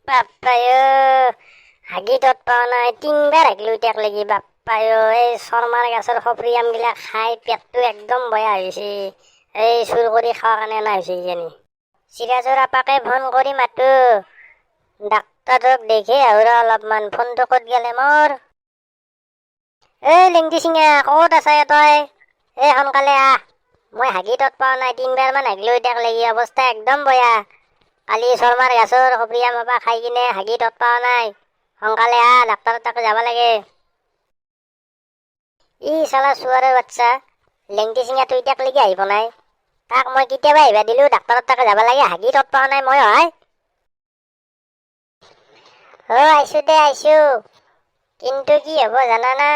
বাপ্পায়ো হাগি তত পাৱা নাই, তিনবাৰ হাগিলো এতিয়াক লাগি। বাপ্পায়ো এই শৰ্মাৰ গাছৰ সফৰি আমগিলা খাই পেটটো একদম বেয়া হৈছে। এই চুৰ কৰি খোৱা কাৰণে এনা হৈছে কিজানি। চিৰাজৰ আপাকে ফোন কৰি মাতো, ডাক্তৰক দেখে আহুৰা অলপমান। ফোনটো ক'ত গেলে মোৰ? এই লেংটি চিঙা ক'ত আছা তই? এই সোনকালে আহ, মই হাগি তত পাৱা নাই, তিনবাৰ মান হাগিলো এতিয়াক লাগি। অৱস্থা একদম বেয়া। কালি শৰ্মাৰ গাছৰ সফৰি আম পৰা খাই কিনে হাগি তত পাৱা নাই। সোনকালে আহ, ডাক্তৰৰ তাতে যাব লাগে। ই চালা চুৱাৰৰ বাচ্চা, লেংটি চিঙাটো এতিয়াক লাগি আহি পোৱা নাই। তাক মই কেতিয়াবা আহিবা দিলো, ডাক্তৰৰ তাকে যাব লাগে, হাগি তত পাৱা নাই মই হয়। আইছো দে আইছো, কিন্তু কি হ'ব জানানা?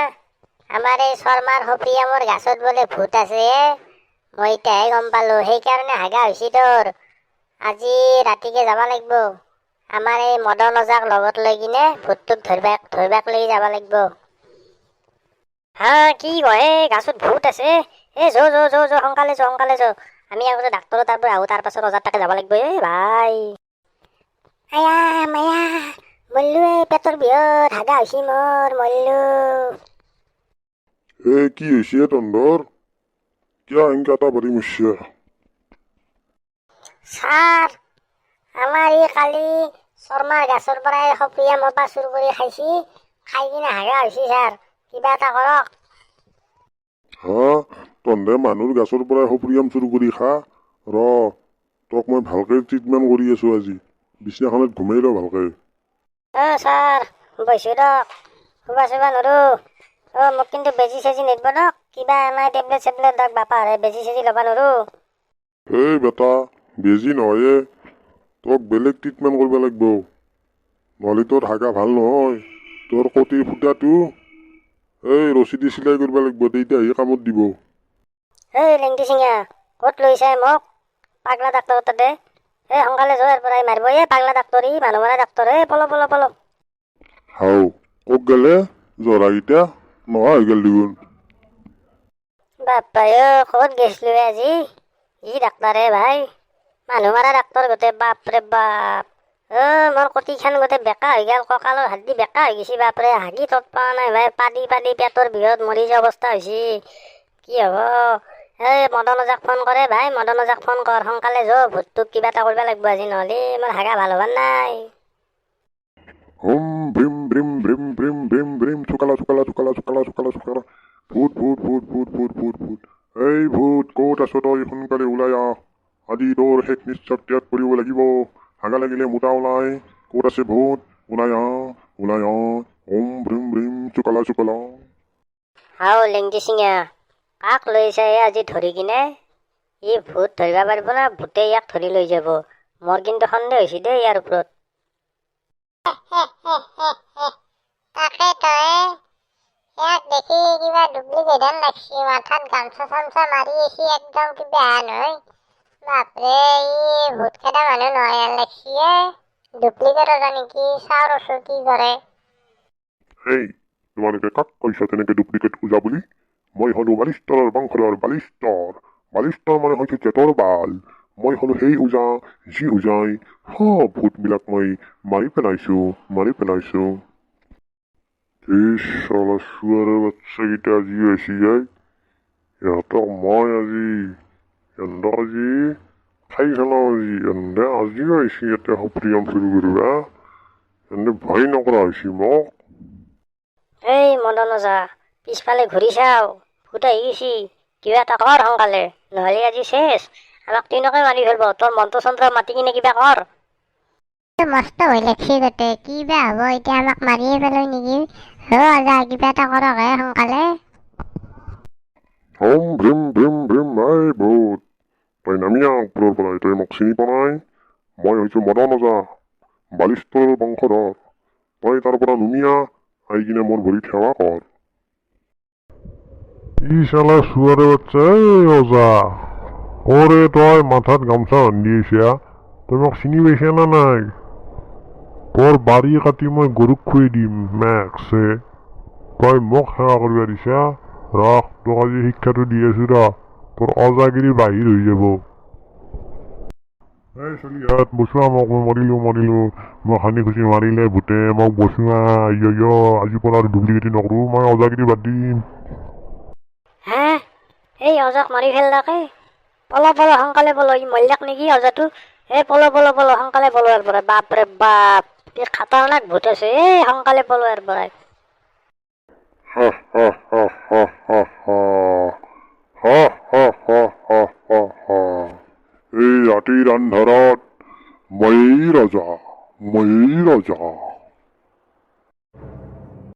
আমাৰ এই শৰ্মাৰ সফৰি আমৰ গাছত বোলে ভূত আছে। মই এতিয়াহে গম পালো, সেইকাৰণে হাগা হৈছে তোৰ। আজি ৰাতিকে যাব লাগিব, আমাৰ এই মদন ওজাক লগত লৈ কিনে ভূতটোক ধৰবাক লৈ যাব লাগিব। হা কি কয়, গাছত ভূত আছে? যো সোনকালে যো। আমি আগতে ডাক্তৰৰ তাৰ পৰা আহো, তাৰ পাছত ওজাৰ তাকে যাব লাগিব। ভাই আয়া মায়া মল্লু, পেটৰ বিহত হাগা হৈছে মোৰ, মল্লু। কি হৈছে তন্দৰ? কিয় এনকা এটা বাৰী মৰছে? ছাৰ, আমাৰ ই কালি শৰ্মাৰ গাছৰ পৰাই সফৰি আমৰ পৰা চুৰ কৰি খাইছি, খাই কিনে হাগা হৈছে ছাৰ, কিবা এটা কৰক। হা, তন্দে মানুহৰ গাছৰ পৰাই সফৰি আম চুৰ কৰি খা? ৰ, তোক মই ভালকে ট্ৰিটমেণ্ট কৰি আছো আজি, বিছনাখনত ঘুমাই ল ভালকে। ছাৰ বৈছো দক, শুবা চুবা নৰো। মোক কিন্তু বেজি চেজি নিদিব দক, কিবা এনাই টেবলেট চেবলেট দক, বাপাৰে বেজি চেজি ল'বা নৰো। বেটা, বেজি নহয়, তোক বেলেগ ট্ৰিটমেণ্ট কৰিব লাগিব, নহ'লে তোৰ হাগা ভাল নহয়। তোৰ কটিৰ ফুটাটো ৰছী দি চিলাই কৰিব লাগিব, তেতিয়াহে কামত দিব। লেংটি চিঙা, ক'ত লৈছা মোক? পাগলা ডাক্তৰৰ তাতে। সোনকালে যোৱাৰ পৰাই মাৰিব, পাগলা ডাক্তৰ, ই মানুহ মৰা ডাক্তৰ। পলো। হাও, ক'ত গেলে জৰাকেইটা নোহোৱা হৈ গেল দেখোন। বাপ্পাই ক'ত গেছলো আজি? ই ডাক্তৰে ভাই, মানুহ মাৰা ডাক্তৰ গোটেই, বাপৰে বাপ। মোৰ কটিখান গোটেই বেকা হৈ গেল, কঁকালৰ হাড়দি বেকা হৈ গৈছে। বাপৰে, হাগি তত পাৱা নাই ভাই, পাদি পেটৰ বিহত মৰি যোৱা অৱস্থা হৈছে। কি হ'ব? মদন ওজাক ফোন কৰে ভাই, মদন ওজাক ফোন কৰ, সোনকালে যো, ভূতটোক কিবা এটা কৰিব লাগিব আজি, নহ'লে মোৰ হাগা ভাল হ'বাৰ নাই। হুম ভ্ৰিম ভ্ৰিম ভ্ৰিম ভ্ৰিম ভ্ৰিম ভ্ৰিম চুকালা। ভূত। এই ভূত, ক'ত আছ তই? সোনকালে ওলাই আহ, আজি তোৰ শেষ নিশ্বাস ত্যাগ কৰিব লাগিব। হাগা লাগিলে মোটা ওলাই। ক'ত আছে ভূত? ওলাই আহ। হুম ভ্ৰিম ভ্ৰিম চুকালা। হাও লেংটি চিঙা, কাক লৈছা আজি ধৰি কিনে? ই ভূত ধৰিব পাৰিব না ভূতে ইয়াক ধৰি লৈ যাব? মোৰ কিন্তু সন্দেহ হৈছে দেই ইয়াৰ ওপৰত। তাকেতো ইয়াক দেখি কিবা ডুপ্লিকেট হেন লাগছি, মাথাত গামছা চামছা মাৰি আছি, একদম কিবা হেন হয়। বাপৰে, ই ভূত খেদা মানুহ নহয় হেন লাগছি। ডুপ্লিকেট আছে নেকি? চাও ৰচো কি কৰে। হেই, তোমালোকে কাক কৈছা তেনেকে ডুপ্লিকেট ওজা বুলি? মই হলো বালিষ্টৰৰ বংশধৰ বালিষ্টৰ মানে হৈছে জেতৰ বাল। মই হলো সেই ওজা, যি ওজাই ভূতবিলাক মই মাৰি পেলাইছো। চালা চুৱাৰৰ বাচ্চাকেইটা আজি আহিছি যায়, ইহঁতক মই আজি খাই পেলাও আজিও আহিছি ইয়াতে সফৰি আম চুৰ কৰিবা। ভয় নকৰা হৈছি মোক। মদন ওজা, পিছফালে ঘূৰি চাও, ভূত আহি গৈছি, কিবা এটা কৰ সোনকালে, নহ'লে আজি শেষ, আমাক তিনকে মাৰি ফেলব। তোৰ মন্ত্ৰ চন্ত্ৰ মাতি কিনে কিবা কৰ। মস্ত ভয় লাগছি তাতে, কিবা হ'ব এতিয়া, আমাক মাৰিয়ে পেলাই নেকি? ওজা কিবা এটা কৰক সোনকালে। হুম ভ্ৰিম ভ্ৰিম ভ্ৰিম। এই ভূত, তই নামি আহ ওপৰৰ পৰা। তই মোক চিনি পোৱা নাই? মই হৈছো মদন ওজা, বালিষ্টৰ বংশধৰ। তই তাৰ পৰা নুমিয়া আহি কিনে মোৰ ভৰিত সেৱা কৰ। ই চালা চুৱাৰৰ বাচ্চা, ওজা তই মাথাত গামছা বান্ধি আছা, তই মোক চিনি পাইছা না নাই? তোৰ বাৰী কাটি মই গৰুক খুৱাই দিম মেক্সে। তই মোক সেৱা কৰিব দিছা? ৰহ, তোক আজি শিক্ষাটো দি আছো ৰ, তোৰ অজাগিৰি বাহিৰ হৈ যাব। এই চলি ইয়াত বচোৱা মোক মই মৰিলোঁ মই সানি খুচি মাৰিলে ভূতে মোক বচোৱা আজিৰ পৰা আৰু ডুপ্লিকেটি নকৰোঁ মই অজাগিৰি বাদ দিম হে এই অজাক মাৰি ফেললাকে পল সোনকালে পল ই মল্যাক নেকি অজাটো পল সোনকালে পল ইয়াৰ পৰা বাপৰে বাপ কি খাতাৰনাক ভূত আছে সোনকালে পল ইয়াৰ পৰা এই ৰাতিৰ আন্ধাৰত ময়েই ৰজা